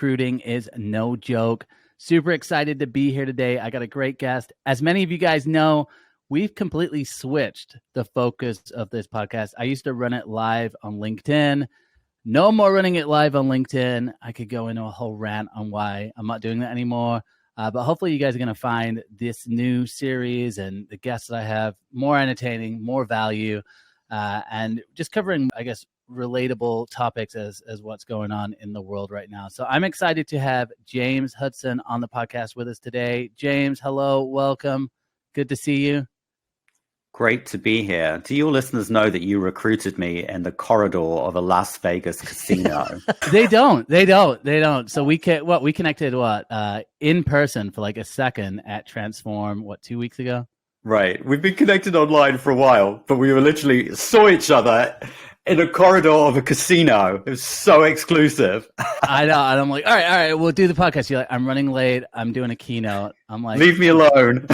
recruiting is no joke. Super excited to be here today. I got a great guest. As many of you guys know, we've completely switched the focus of this podcast. I used to run it live on LinkedIn. No more running it live on LinkedIn. I could go into a whole rant on why I'm not doing that anymore. But hopefully you guys are going to find this new series and the guests that I have more entertaining, more value, and just covering, I guess, relatable topics as what's going on in the world right now. So I'm excited to have James Hudson on the podcast with us today. James, hello, welcome. Good to see you. Great to be here. Do your listeners know that you recruited me in the corridor of a Las Vegas casino? They don't. So we connected in person for like a second at Transform, 2 weeks ago? Right. We've been connected online for a while, but we were literally saw each other in a corridor of a casino. It was so exclusive. I know. And I'm like, all right, we'll do the podcast. You're like, I'm running late. I'm doing a keynote. I'm like, leave me alone.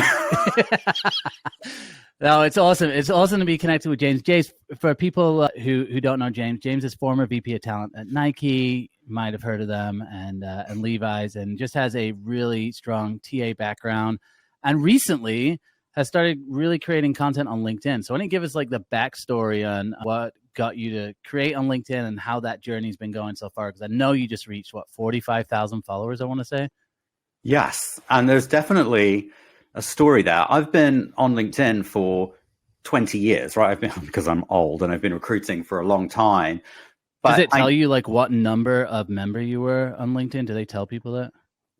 No, it's awesome. It's awesome to be connected with James. James, for people who don't know James is former VP of talent at Nike. You might have heard of them, and Levi's, and just has a really strong TA background. And recently has started really creating content on LinkedIn. So why don't you give us like the backstory on what got you to create on LinkedIn and how that journey's been going so far? Because I know you just reached 45,000 followers, I want to say. Yes, and there's definitely a story there. I've been on LinkedIn for 20 years, right? I've been, because I'm old and I've been recruiting for a long time. But does it tell you like what number of member you were on LinkedIn? Do they tell people that?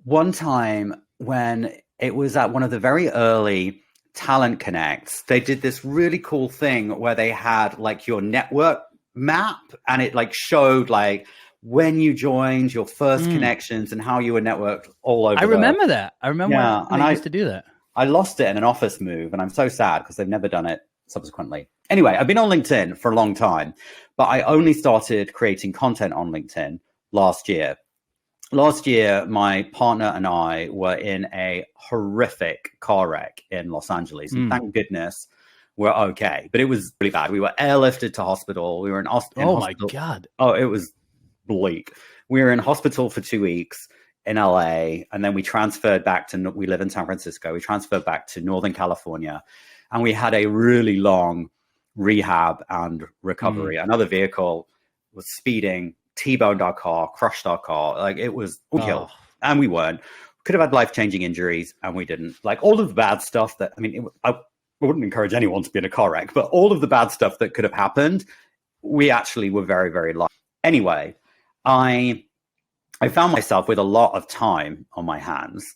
One time when it was at one of the very early Talent Connects, they did this really cool thing where they had like your network map, and it like showed like when you joined, your first connections, and how you were networked all over. I remember that. I remember when I used to do that. I lost it in an office move, and I'm so sad because they've never done it subsequently. Anyway, I've been on LinkedIn for a long time, but I only started creating content on LinkedIn last year. Last year, my partner and I were in a horrific car wreck in Los Angeles. And thank goodness we're okay. But it was really bad. We were airlifted to hospital. We were in hospital. Oh, my God. Oh, it was bleak. We were in hospital for 2 weeks in LA. And then we transferred back to, we live in San Francisco. We transferred back to Northern California. And we had a really long rehab and recovery. Another vehicle was speeding, T-boned our car, crushed our car. Like it was killed. And we weren't. Could have had life-changing injuries, and we didn't. Like all of the bad stuff that, I mean, I wouldn't encourage anyone to be in a car wreck, but all of the bad stuff that could have happened, we actually were very, very lucky. Anyway, I found myself with a lot of time on my hands.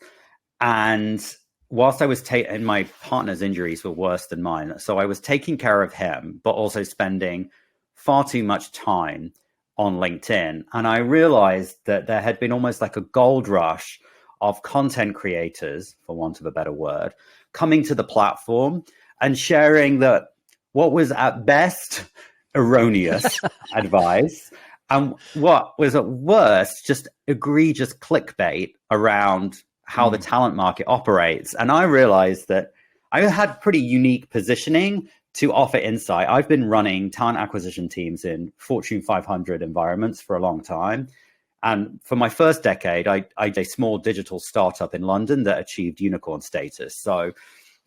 And whilst I was and my partner's injuries were worse than mine, so I was taking care of him, but also spending far too much time on LinkedIn. And I realized that there had been almost like a gold rush of content creators, for want of a better word, coming to the platform and sharing that what was at best erroneous advice, and what was at worst just egregious clickbait around how the talent market operates. And I realized that I had pretty unique positioning to offer insight. I've been running talent acquisition teams in Fortune 500 environments for a long time. And for my first decade, I did a small digital startup in London that achieved unicorn status. So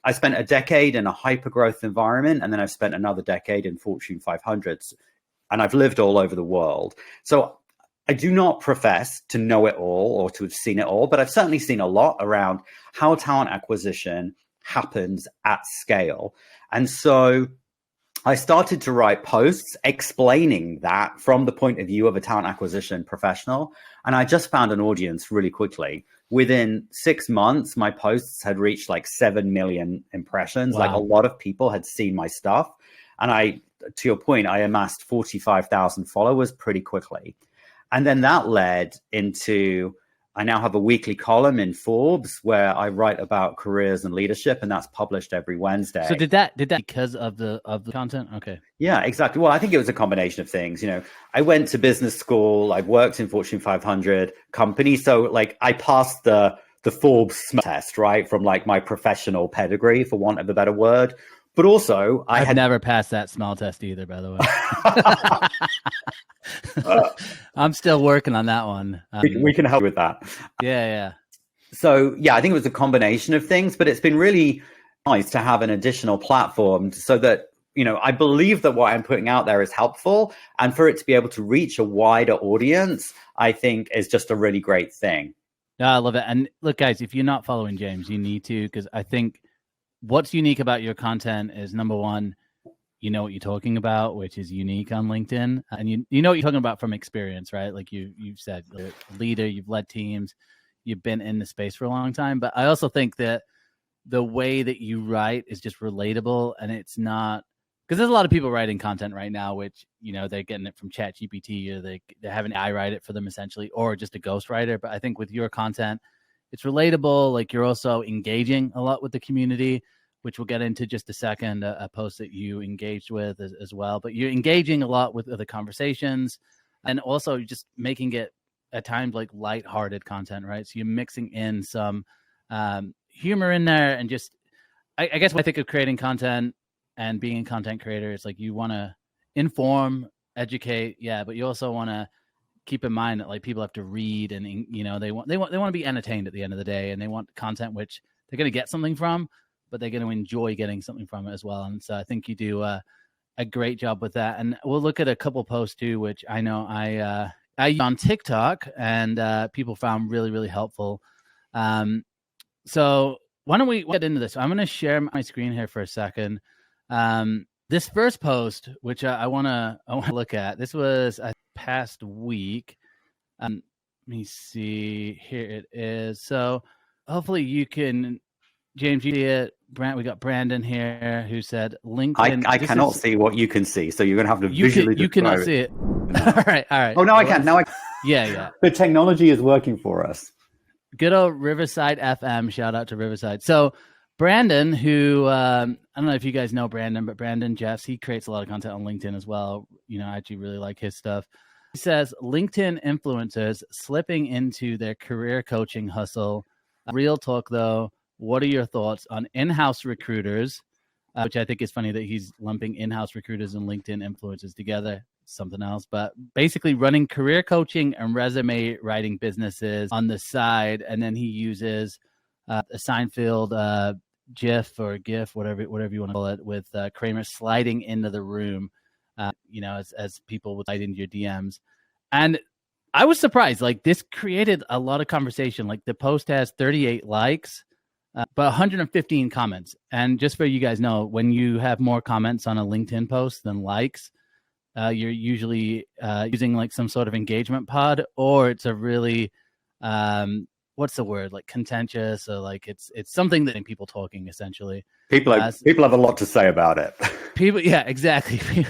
I spent a decade in a hyper-growth environment, and then I've spent another decade in Fortune 500s, and I've lived all over the world. So I do not profess to know it all or to have seen it all, but I've certainly seen a lot around how talent acquisition happens at scale. And so I started to write posts explaining that from the point of view of a talent acquisition professional. And I just found an audience really quickly. Within 6 months, my posts had reached like 7 million impressions. Wow. Like a lot of people had seen my stuff. And to your point, I amassed 45,000 followers pretty quickly. And then that led into, I now have a weekly column in Forbes where I write about careers and leadership, and that's published every Wednesday. So did that because of the content? Okay. Yeah, exactly. Well, I think it was a combination of things. You know, I went to business school. I've worked in Fortune 500 companies. So like I passed the Forbes test, right? From like my professional pedigree, for want of a better word. But also, I've never passed that smell test either, by the way. I'm still working on that one. We can help with that. Yeah. So, yeah, I think it was a combination of things, but it's been really nice to have an additional platform so that, I believe that what I'm putting out there is helpful, and for it to be able to reach a wider audience, I think is just a really great thing. Yeah, I love it. And look, guys, if you're not following James, you need to, because I think what's unique about your content is, number one, you know what you're talking about, which is unique on LinkedIn. And you know what you're talking about from experience, right? Like you've said, you're a leader, you've led teams, you've been in the space for a long time. But I also think that the way that you write is just relatable, and it's not, because there's a lot of people writing content right now, which, they're getting it from ChatGPT, or they're having AI write it for them essentially, or just a ghostwriter. But I think with your content, it's relatable. Like, you're also engaging a lot with the community, which we'll get into just a second, a post that you engaged with as well. But you're engaging a lot with the conversations, and also just making it at times like lighthearted content, right? So you're mixing in some humor in there, and just, I guess when I think of creating content and being a content creator, it's like you want to inform, educate, but you also want to keep in mind that like people have to read, and they want to be entertained at the end of the day, and they want content which they're going to get something from, but they're going to enjoy getting something from it as well. And so I think you do a great job with that. And we'll look at a couple posts too, which I know I use on TikTok, and people found really, really helpful. So why don't we get into this? I'm going to share my screen here for a second. This first post, which I want to look at, this was past week. Let me see. Here it is. So hopefully you can, James, you see it. We got Brandon here who said LinkedIn. I cannot see what you can see, so you're going to have to visually. You cannot see it. All right. Oh, no, I can. Now I can. Yeah. The technology is working for us. Good old Riverside FM. Shout out to Riverside. So Brandon, who I don't know if you guys know Brandon, but Brandon Jeffs, he creates a lot of content on LinkedIn as well. I actually really like his stuff. He says LinkedIn influencers slipping into their career coaching hustle. Real talk, though. What are your thoughts on in-house recruiters? Which I think is funny that he's lumping in-house recruiters and LinkedIn influencers together. Something else, but basically running career coaching and resume writing businesses on the side, and then he uses a Seinfeld GIF or GIF, whatever you want to call it, with Kramer sliding into the room, as people would slide into your DMs. And I was surprised. Like, this created a lot of conversation. Like, the post has 38 likes, but 115 comments. And just for you guys know, when you have more comments on a LinkedIn post than likes, you're usually using like some sort of engagement pod, or it's a really what's the word, like contentious, or like it's something that people talking essentially. People have a lot to say about it. Exactly.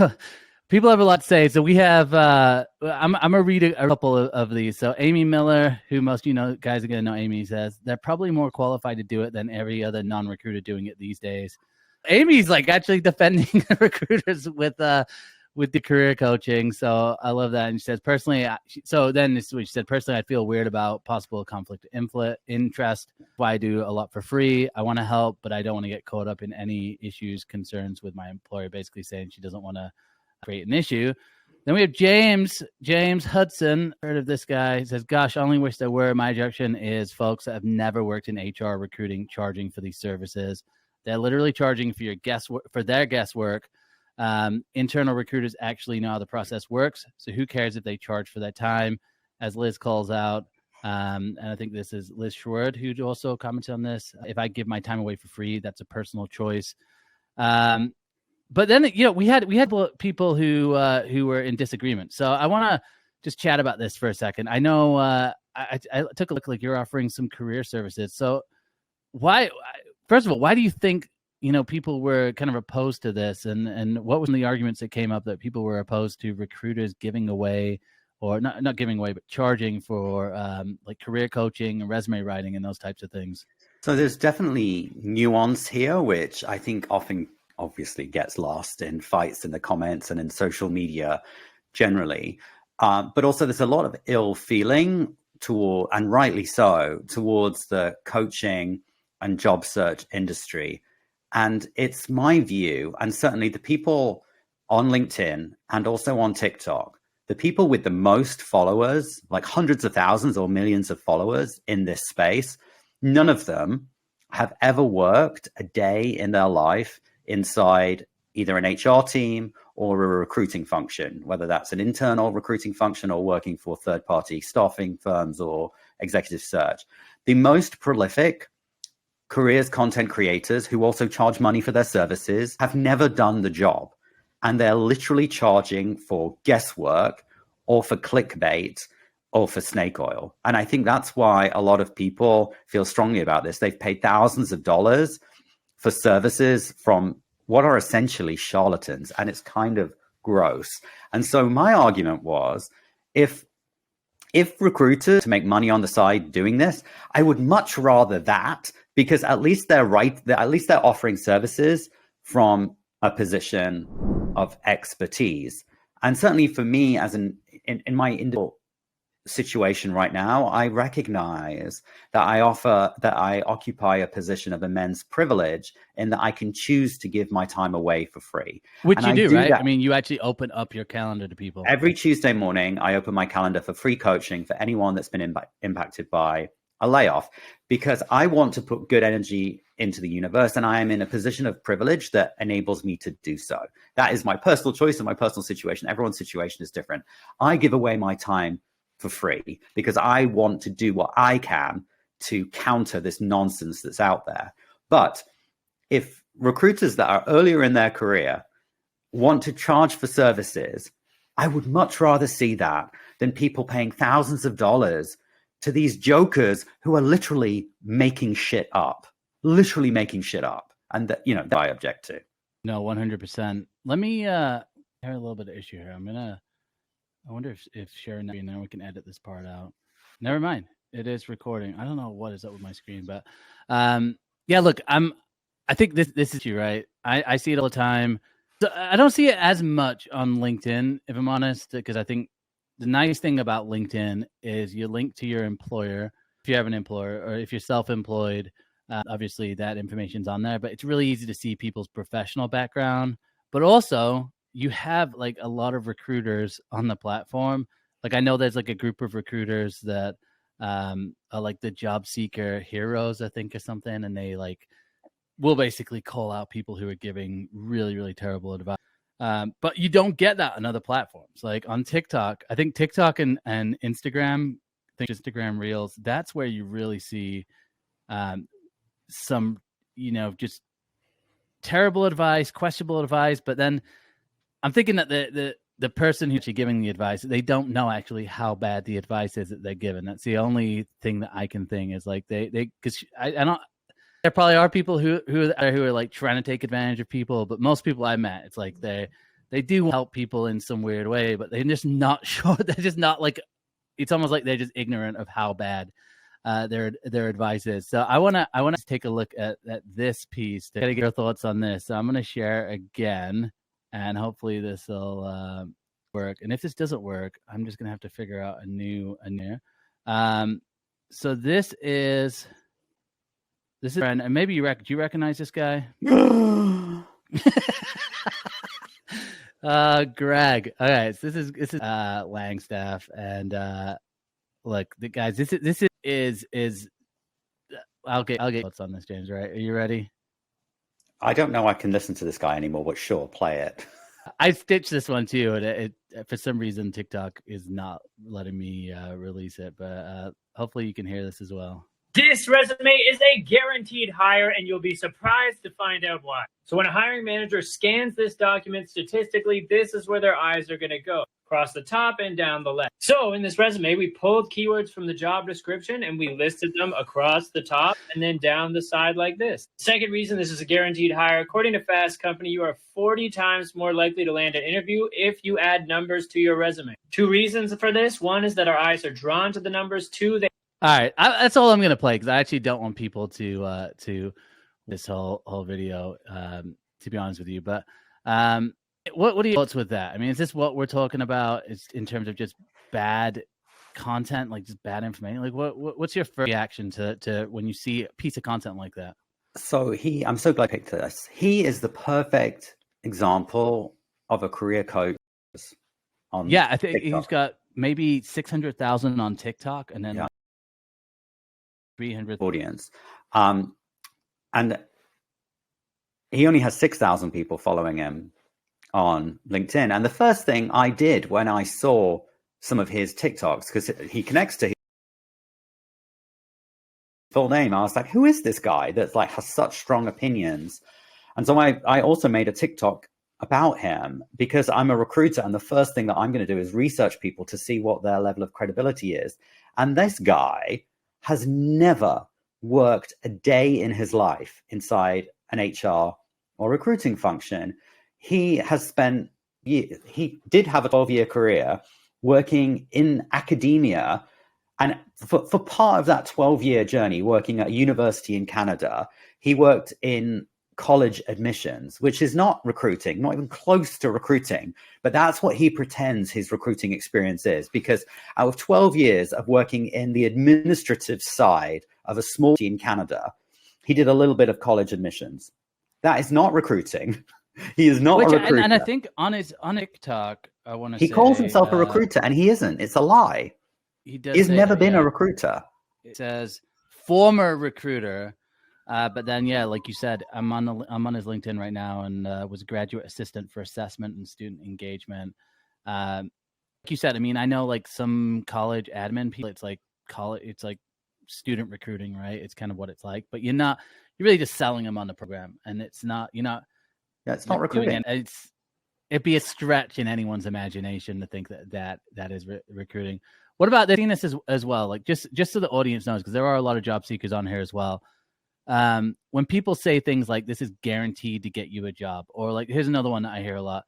People have a lot to say. So we have I'm gonna read a couple of these. So Amy Miller, who most guys are gonna know Amy, says they're probably more qualified to do it than every other non-recruiter doing it these days. Amy's like actually defending recruiters with the career coaching. So I love that. And she says, personally, so then this is what she said, personally, I feel weird about possible conflict of interest. Why I do a lot for free. I want to help, but I don't want to get caught up in any issues, concerns with my employer, basically saying she doesn't want to create an issue. Then we have James Hudson. Heard of this guy? He says, gosh, I only wish there were. My objection is folks that have never worked in HR recruiting charging for these services. They're literally charging for their guesswork. Internal recruiters actually know how the process works, so who cares if they charge for that time, as Liz calls out. And I think this is Liz Schwerd who also commented on this. If I give my time away for free, that's a personal choice. But then we had people who were in disagreement. So I want to just chat about this for a second. I know I took a look, like you're offering some career services. So first of all, why do you think people were kind of opposed to this, and what was the arguments that came up that people were opposed to recruiters giving away, or not giving away, but charging for like career coaching and resume writing and those types of things? So there's definitely nuance here, which I think often obviously gets lost in fights in the comments and in social media generally. But also there's a lot of ill feeling and rightly so, towards the coaching and job search industry. And it's my view, and certainly the people on LinkedIn and also on TikTok, the people with the most followers, like hundreds of thousands or millions of followers in this space, none of them have ever worked a day in their life inside either an HR team or a recruiting function, whether that's an internal recruiting function or working for third-party staffing firms or executive search. The most prolific careers content creators who also charge money for their services have never done the job. And they're literally charging for guesswork or for clickbait or for snake oil. And I think that's why a lot of people feel strongly about this. They've paid thousands of dollars for services from what are essentially charlatans, and it's kind of gross. And so my argument was, if recruiters to make money on the side doing this, I would much rather that, because at least they're offering services from a position of expertise. And certainly for me, as in my individual situation right now, I recognize that I occupy a position of immense privilege in that I can choose to give my time away for free. Which and you do, right? That. I mean, you actually open up your calendar to people. Every Tuesday morning, I open my calendar for free coaching for anyone that's been impacted by a layoff, because I want to put good energy into the universe, and I am in a position of privilege that enables me to do so. That is my personal choice and my personal situation. Everyone's situation is different. I give away my time for free because I want to do what I can to counter this nonsense that's out there. But if recruiters that are earlier in their career want to charge for services, I would much rather see that than people paying thousands of dollars to these jokers who are literally making shit up. And that, that I object to. No, 100%. Let me have a little bit of issue here. I wonder if sharing that, and then we can edit this part out. Never mind. It is recording. I don't know what is up with my screen, but yeah, look, I think this is you, right? I see it all the time. So I don't see it as much on LinkedIn, if I'm honest, because I think the nice thing about LinkedIn is you link to your employer if you have an employer, or if you're self-employed. Obviously, that information's on there, but it's really easy to see people's professional background. But also, you have like a lot of recruiters on the platform. Like I know there's like a group of recruiters that are like the job seeker heroes, I think, or something, and they like will basically call out people who are giving really, really terrible advice. But you don't get that on other platforms. Like on TikTok, I think TikTok and Instagram, Instagram Reels, that's where you really see some, just terrible advice, questionable advice. But then I'm thinking that the person who's giving the advice, they don't know actually how bad the advice is that they're given. That's the only thing that I can think is like they because I don't. There probably are people who are like trying to take advantage of people, but most people I met, it's like they do help people in some weird way, but they're just not sure. They're just not like. It's almost like they're just ignorant of how bad their advice is. So I want to take a look at this piece to get your thoughts on this. So I'm going to share again, and hopefully this will work. And if this doesn't work, I'm just going to have to figure out a new. So this is, and maybe do you recognize this guy? Greg. All right, so this is Langstaff, and look, the guys, this is I'll get thoughts on this, James. Right? Are you ready? I don't know I can listen to this guy anymore, but sure, play it. I stitched this one too, and it for some reason TikTok is not letting me release it, but hopefully you can hear this as well. This resume is a guaranteed hire, and you'll be surprised to find out why. So when a hiring manager scans this document, statistically, this is where their eyes are going to go, across the top and down the left. So in this resume, we pulled keywords from the job description, and we listed them across the top and then down the side like this. Second reason this is a guaranteed hire, according to Fast Company, you are 40 times more likely to land an interview if you add numbers to your resume. Two reasons for this. One is that our eyes are drawn to the numbers. Two, all right, that's all I'm going to play because I actually don't want people to this whole video, to be honest with you. But what are your thoughts with that? I mean, is this what we're talking about? Is in terms of just bad content, like just bad information? Like, what's your first reaction to when you see a piece of content like that? So I'm so glad I picked this. He is the perfect example of a career coach on Yeah, I think TikTok. he's got maybe 600,000 on TikTok and then 300 audience. And he only has 6,000 people following him on LinkedIn. And the first thing I did when I saw some of his TikToks, because he connects to his full name, I was like, who is this guy that's like has such strong opinions? And so I also made a TikTok about him because I'm a recruiter. And the first thing that I'm going to do is research people to see what their level of credibility is. And this guy has never worked a day in his life inside an HR or recruiting function. He has spent, he did have a 12-year career working in academia. And for part of that 12-year journey working at a university in Canada, he worked in college admissions, which is not recruiting, not even close to recruiting, but that's what he pretends his recruiting experience is, because out of 12 years of working in the administrative side of a small city in Canada, he did a little bit of college admissions. That is not recruiting. He is not a recruiter. And I think on TikTok, I want to say... He calls himself a recruiter, and he isn't. It's a lie. He's never been a recruiter. It says former recruiter. But then, like you said, I'm on his LinkedIn right now, and was a graduate assistant for assessment and student engagement. Like you said, I mean, I know like some college admin people, it's like student recruiting, right? It's kind of what it's like, but you're really just selling them on the program, and it's not it's not recruiting. It'd be a stretch in anyone's imagination to think that is recruiting. What about this as well? Like just so the audience knows, because there are a lot of job seekers on here as well. When people say things like this is guaranteed to get you a job, or like here's another one that I hear a lot,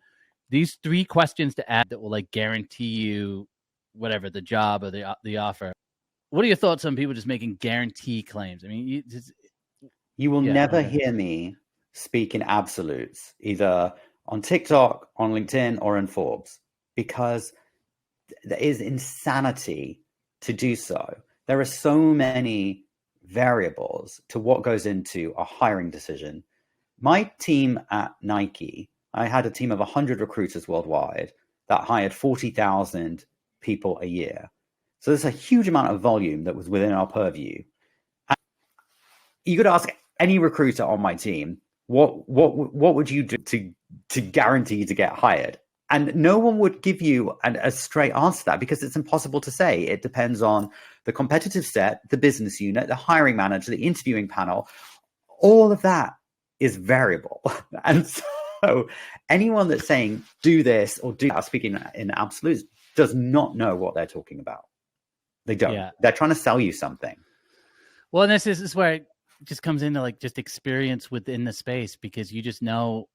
these 3 questions to add that will like guarantee you whatever, the job or the offer. What are your thoughts on people just making guarantee claims? I mean, you will never hear me speak in absolutes, either on TikTok, on LinkedIn, or in Forbes, because there is insanity to do so. There are so many variables to what goes into a hiring decision. My team at Nike, I had a team of 100 recruiters worldwide that hired 40,000 people a year. So there's a huge amount of volume that was within our purview. And you could ask any recruiter on my team, what would you do to guarantee to get hired? And no one would give you a straight answer to that, because it's impossible to say. It depends on the competitive set, the business unit, the hiring manager, the interviewing panel. All of that is variable. And so anyone that's saying do this or do that, speaking in absolutes, does not know what they're talking about. They don't. Yeah. They're trying to sell you something. Well, and this is where it just comes into like just experience within the space, because you just know.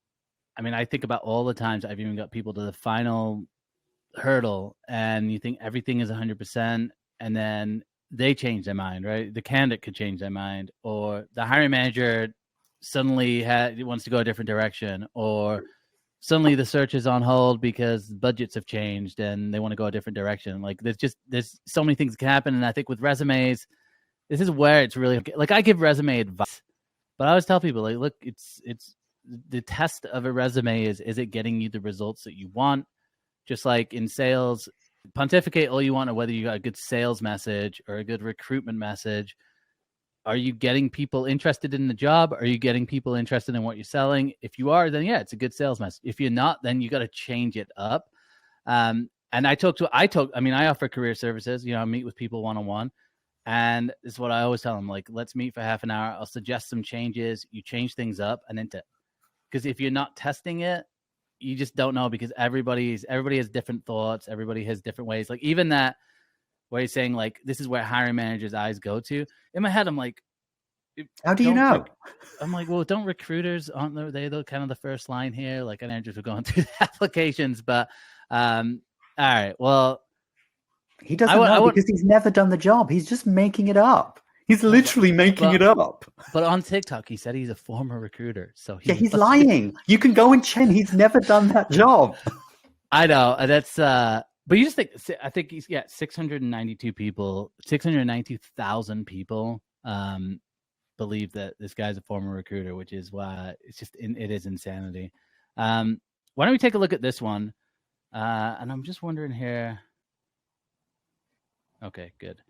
I mean, I think about all the times I've even got people to the final hurdle and you think everything is 100%, and then they change their mind, right? The candidate could change their mind, or the hiring manager suddenly wants to go a different direction, or suddenly the search is on hold because budgets have changed and they want to go a different direction. Like there's so many things that can happen. And I think with resumes, this is where it's really like, I give resume advice, but I always tell people like, look, it's the test of a resume is it getting you the results that you want? Just like in sales, pontificate all you want on whether you got a good sales message or a good recruitment message. Are you getting people interested in the job? Are you getting people interested in what you're selling? If you are, then it's a good sales message. If you're not, then you got to change it up. And I offer career services, I meet with people one-on-one. And this is what I always tell them, like, let's meet for half an hour. I'll suggest some changes. You change things up, and then because if you're not testing it, you just don't know, because everybody has different thoughts. Everybody has different ways. Like even that where he's saying like, this is where hiring managers' eyes go to. In my head, I'm like, how do you know? I'm like, well, don't recruiters, aren't they the kind of the first line here? Like managers are going through the applications, but all right. Well, he doesn't know because he's never done the job. He's just making it up. He's literally making it up. But on TikTok, he said he's a former recruiter. So he's lying. You can go and check. He's never done that job. I know. That's but you just think, I think he's 692 people, 692,000 people believe that this guy's a former recruiter, which is why it's just it is insanity. Why don't we take a look at this one? And I'm just wondering here. Okay, good.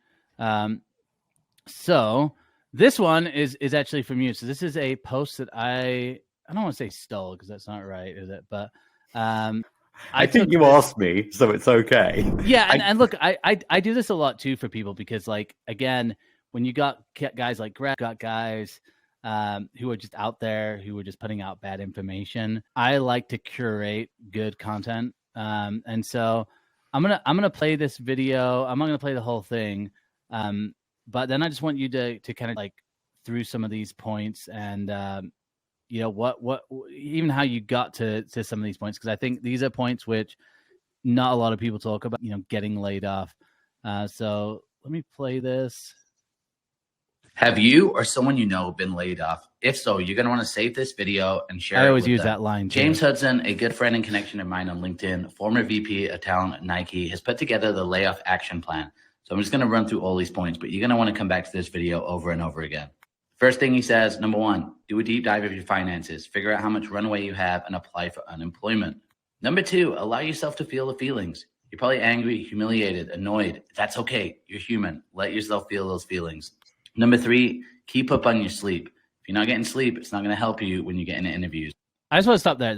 So this one is actually from you. So this is a post that I don't want to say stole because that's not right, is it? But I think you asked me, so it's okay. Yeah, and look, I do this a lot too for people because, like, again, when you got guys like Greg, got guys who are just out there who are just putting out bad information. I like to curate good content, and so I'm gonna play this video. I'm not gonna play the whole thing, but then I just want you to kind of like through some of these points and you know what even how you got to some of these points, because I think these are points which not a lot of people talk about, you know, getting laid off. So let me play this. Have you or someone you know been laid off? If so, you're going to want to save this video and share it. I always with use them. that line too. James Hudson, a good friend and connection of mine on LinkedIn, former VP of talent at Nike, has put together the layoff action plan. So I'm just going to run through all these points, but you're going to want to come back to this video over and over again. First thing he says, number one, do a deep dive of your finances. Figure out how much runway you have and apply for unemployment. Number two, allow yourself to feel the feelings. You're probably angry, humiliated, annoyed. That's okay. You're human. Let yourself feel those feelings. Number three, keep up on your sleep. If you're not getting sleep, it's not going to help you when you get into interviews. I just want to stop there.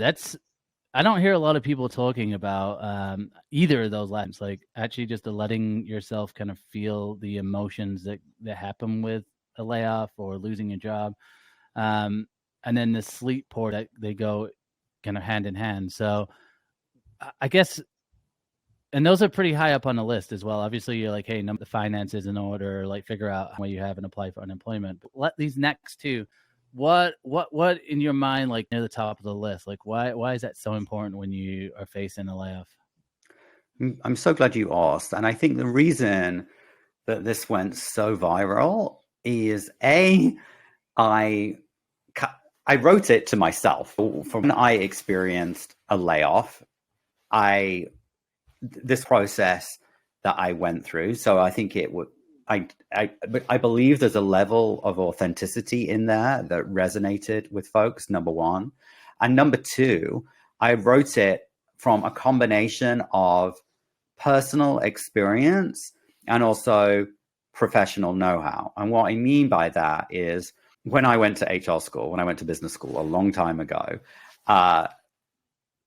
I don't hear a lot of people talking about either of those lines, like actually just letting yourself kind of feel the emotions that happen with a layoff or losing your job. And then the sleep part, that they go kind of hand in hand. So I guess, and those are pretty high up on the list as well. Obviously, you're like, hey, the finances in order, like figure out what you have and apply for unemployment. But let these next two, what in your mind, like near the top of the list, like why is that so important when you are facing a layoff? I'm so glad you asked. And I think the reason that this went so viral is I wrote it to myself. From when I experienced a layoff, this process that I went through. So I think it would, I believe there's a level of authenticity in there that resonated with folks, number one. And number two, I wrote it from a combination of personal experience and also professional know-how. And what I mean by that is when I went to HR school, when I went to business school a long time ago,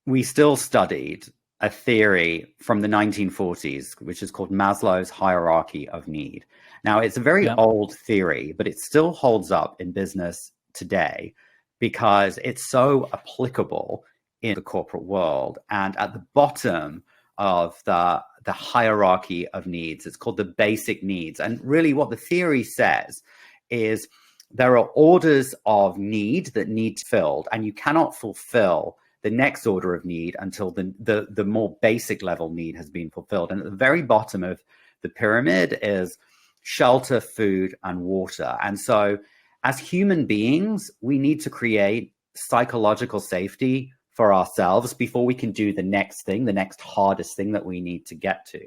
we still studied a theory from the 1940s, which is called Maslow's hierarchy of need. Now, it's a very old theory, but it still holds up in business today because it's so applicable in the corporate world. And at the bottom of the hierarchy of needs, it's called the basic needs. And really what the theory says is there are orders of need that need filled, and you cannot fulfill the next order of need until the more basic level need has been fulfilled. And at the very bottom of the pyramid is shelter, food, and water. And so as human beings, we need to create psychological safety for ourselves before we can do the next thing, the next hardest thing that we need to get to.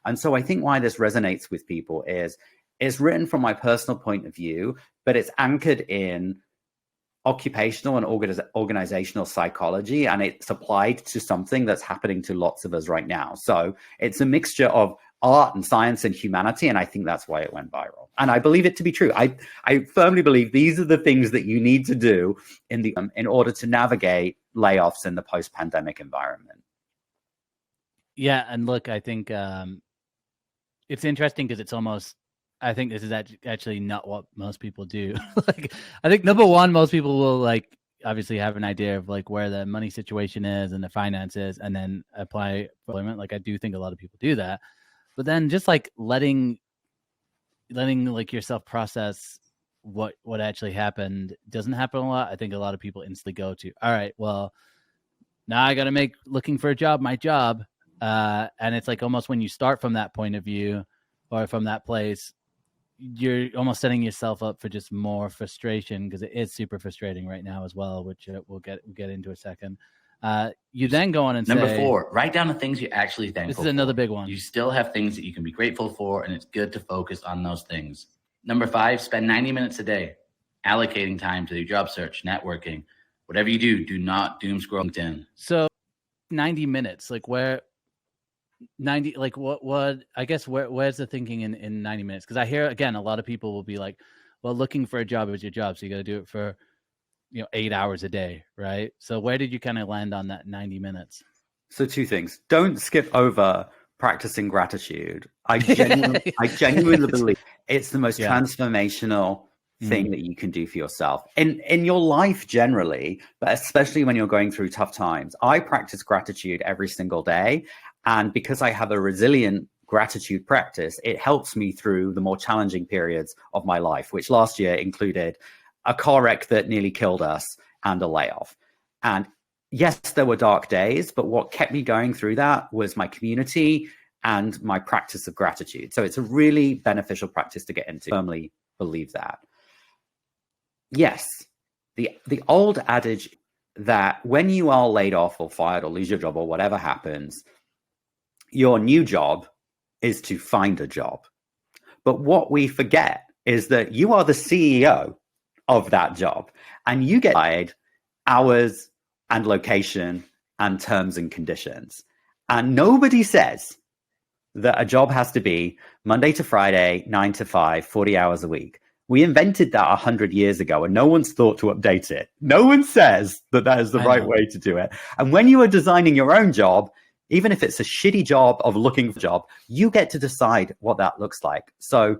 And so I think why this resonates with people is it's written from my personal point of view, but it's anchored in occupational and organizational psychology, and it's applied to something that's happening to lots of us right now. So it's a mixture of art and science and humanity, and I think that's why it went viral. And I believe it to be true. I firmly believe these are the things that you need to do in order to navigate layoffs in the post-pandemic environment. Yeah, and look, I think it's interesting because it's almost, I think this is actually not what most people do. Like, I think number one, most people will like obviously have an idea of like where the money situation is and the finances, and then apply for employment. Like, I do think a lot of people do that, but then just like letting like yourself process what actually happened doesn't happen a lot. I think a lot of people instantly go to, all right, well, now I got to make looking for a job my job, and it's like almost when you start from that point of view or from that place, you're almost setting yourself up for just more frustration, because it is super frustrating right now as well, which we'll get into a second. You then go on and Number 4, write down the things you're actually thankful for. This is another big one. You still have things that you can be grateful for, and it's good to focus on those things. Number 5, spend 90 minutes a day. allocating time to job search, networking, whatever you do not doom scroll LinkedIn. So 90 minutes, like where 90, like what, I guess where's the thinking in 90 minutes? Because I hear, again, a lot of people will be like, well, looking for a job is your job. So you got to do it for, 8 hours a day. Right. So where did you kind of land on that 90 minutes? So two things. Don't skip over practicing gratitude. I genuinely believe it's the most transformational thing that you can do for yourself in your life generally, but especially when you're going through tough times. I practice gratitude every single day. And because I have a resilient gratitude practice, it helps me through the more challenging periods of my life, which last year included a car wreck that nearly killed us and a layoff. And yes, there were dark days, but what kept me going through that was my community and my practice of gratitude. So it's a really beneficial practice to get into. I firmly believe that. Yes, the old adage that when you are laid off or fired or lose your job or whatever happens, your new job is to find a job. But what we forget is that you are the CEO of that job and you get paid hours and location and terms and conditions. And nobody says that a job has to be Monday to Friday, 9 to 5, 40 hours a week. We invented that 100 years ago and no one's thought to update it. No one says that that is the right way to do it. And when you are designing your own job, even if it's a shitty job of looking for a job, you get to decide what that looks like. So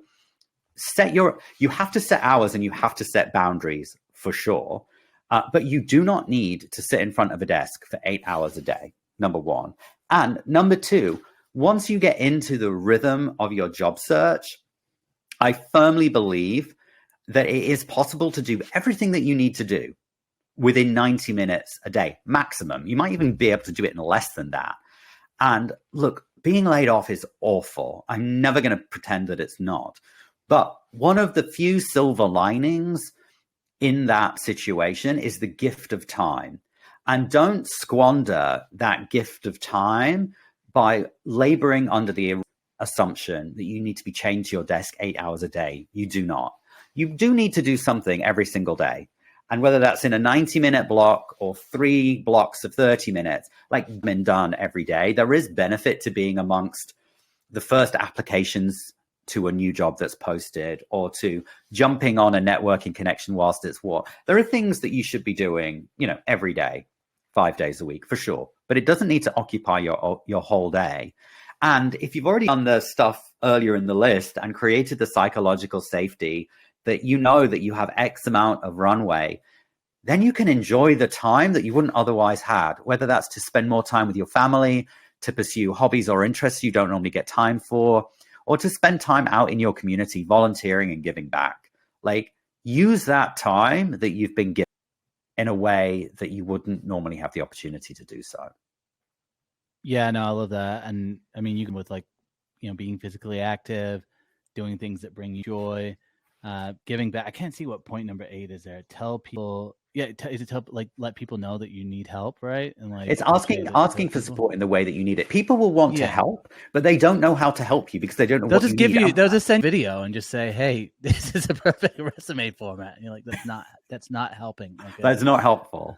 you have to set hours and you have to set boundaries for sure. But you do not need to sit in front of a desk for 8 hours a day, number one. And number two, once you get into the rhythm of your job search, I firmly believe that it is possible to do everything that you need to do within 90 minutes a day, maximum. You might even be able to do it in less than that. And look, being laid off is awful. I'm never going to pretend that it's not. But one of the few silver linings in that situation is the gift of time. And don't squander that gift of time by laboring under the assumption that you need to be chained to your desk 8 hours a day. You do not. You do need to do something every single day. And whether that's in a 90-minute block or 3 blocks of 30 minutes, like been done every day, there is benefit to being amongst the first applications to a new job that's posted or to jumping on a networking connection whilst it's what. There are things that you should be doing, every day, 5 days a week for sure, but it doesn't need to occupy your whole day. And if you've already done the stuff earlier in the list and created the psychological safety that you know that you have X amount of runway, then you can enjoy the time that you wouldn't otherwise have, whether that's to spend more time with your family, to pursue hobbies or interests you don't normally get time for, or to spend time out in your community, volunteering and giving back. Like, use that time that you've been given in a way that you wouldn't normally have the opportunity to do so. Yeah, no, I love that. And I mean, you can with being physically active, doing things that bring you joy, giving back. I can't see what point number 8 is there. Tell people, is it let people know that you need help, right? And it's asking for support in the way that you need it. People will want to help, but they don't know how to help you because they don't know they'll what just you give need. They'll just send video and just say, hey, this is a perfect resume format. And you're like, that's not helping. Okay. That's not helpful.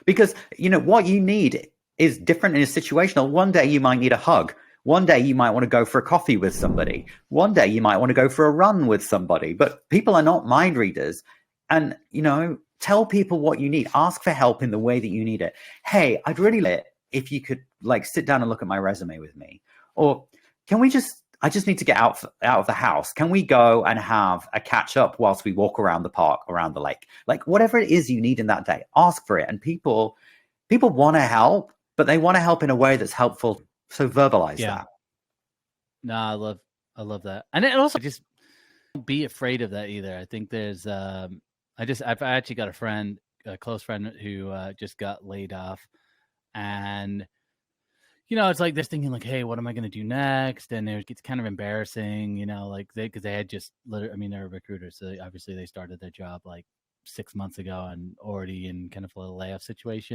Because what you need is different in a situational. One day you might need a hug. One day you might want to go for a coffee with somebody. One day you might want to go for a run with somebody. But people are not mind readers. And, tell people what you need. Ask for help in the way that you need it. Hey, I'd really like it if you could sit down and look at my resume with me. Or I just need to get out of the house. Can we go and have a catch up whilst we walk around the park, around the lake? Whatever it is you need in that day, ask for it. And people want to help, but they want to help in a way that's helpful. So verbalize that. No, I love that. And it also just don't be afraid of that either. I think there's I've actually got a close friend who just got laid off, and it's like they're thinking hey, what am I going to do next? And it's kind of embarrassing, because they had just they're recruiters, so obviously they started their job 6 months ago and already in kind of a layoff situation.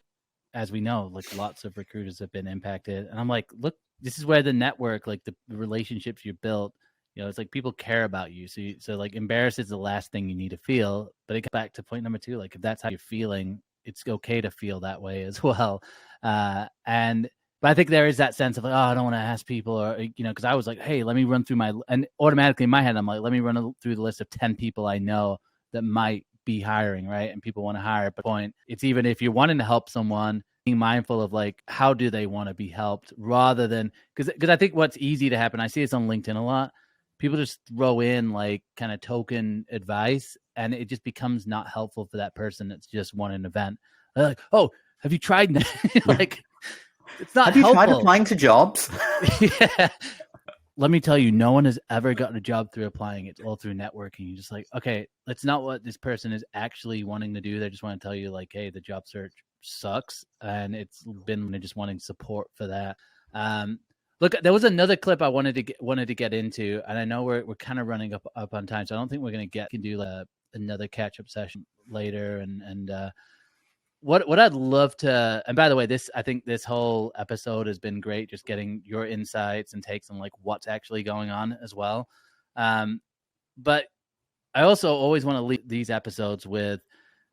As we know, lots of recruiters have been impacted, and I'm like, look, this is where the network, the relationships you built, You know, it's like people care about you. So like embarrassed is the last thing you need to feel. But it goes back to point number 2. Like if that's how you're feeling, it's okay to feel that way as well. But I think there is that sense of like, oh, I don't want to ask people, or, you know, because I was like, hey, let me run through and automatically in my head, I'm like, let me run through the list of 10 people I know that might be hiring, right? And people want to hire. But point, it's even if you're wanting to help someone, being mindful of like, how do they want to be helped, rather than, because I think what's easy to happen, I see this on LinkedIn a lot, people just throw in like kind of token advice, and it just becomes not helpful for that person that's just won an event. They're like, oh, have you tried like, it's not helpful. Have you tried applying to jobs? Yeah. Let me tell you, no one has ever gotten a job through applying. It's all through networking. You're just like, okay, that's not what this person is actually wanting to do. They just want to tell you like, hey, the job search sucks, and it's been just wanting support for that. Look, there was another clip I wanted to get into, and I know we're kind of running up on time, so I don't think we're can do another catch up session later. And what I'd love to, and by the way, I think this whole episode has been great, just getting your insights and takes on like what's actually going on as well. But I also always want to leave these episodes with,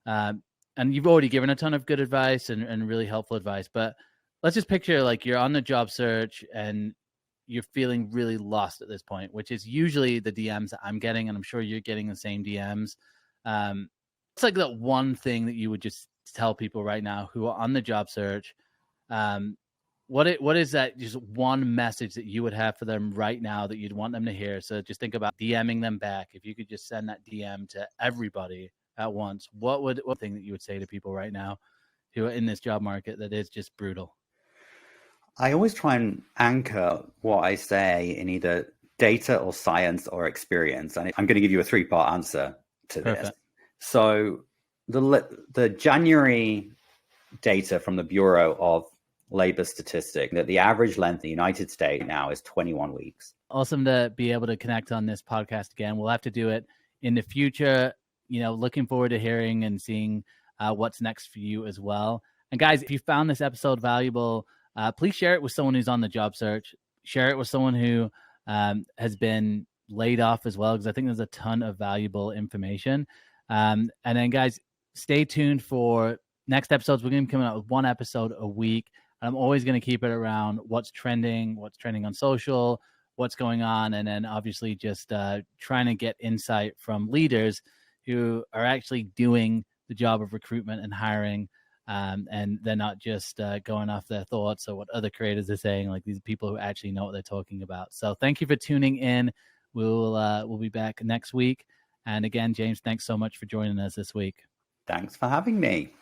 and you've already given a ton of good advice and really helpful advice, but let's just picture like you're on the job search and you're feeling really lost at this point, which is usually the DMs that I'm getting, and I'm sure you're getting the same DMs. It's like that one thing that you would just tell people right now who are on the job search. What is that just one message that you would have for them right now that you'd want them to hear? So just think about DMing them back. If you could just send that DM to everybody at once, what thing that you would say to people right now who are in this job market that is just brutal? I always try and anchor what I say in either data or science or experience. And I'm going to give you a 3-part answer to this. Perfect. So the January data from the Bureau of Labor Statistics, that the average length in the United States now is 21 weeks. Awesome to be able to connect on this podcast again. We'll have to do it in the future. You know, looking forward to hearing and seeing what's next for you as well. And guys, if you found this episode valuable, please share it with someone who's on the job search. Share it with someone who has been laid off as well, because I think there's a ton of valuable information. And then, guys, stay tuned for next episodes. We're going to be coming out with 1 episode a week. I'm always going to keep it around what's trending on social, what's going on, and then obviously just trying to get insight from leaders who are actually doing the job of recruitment and hiring. And they're not just going off their thoughts or what other creators are saying. Like, these are people who actually know what they're talking about. So thank you for tuning in. We'll be back next week. And again, James, thanks so much for joining us this week. Thanks for having me.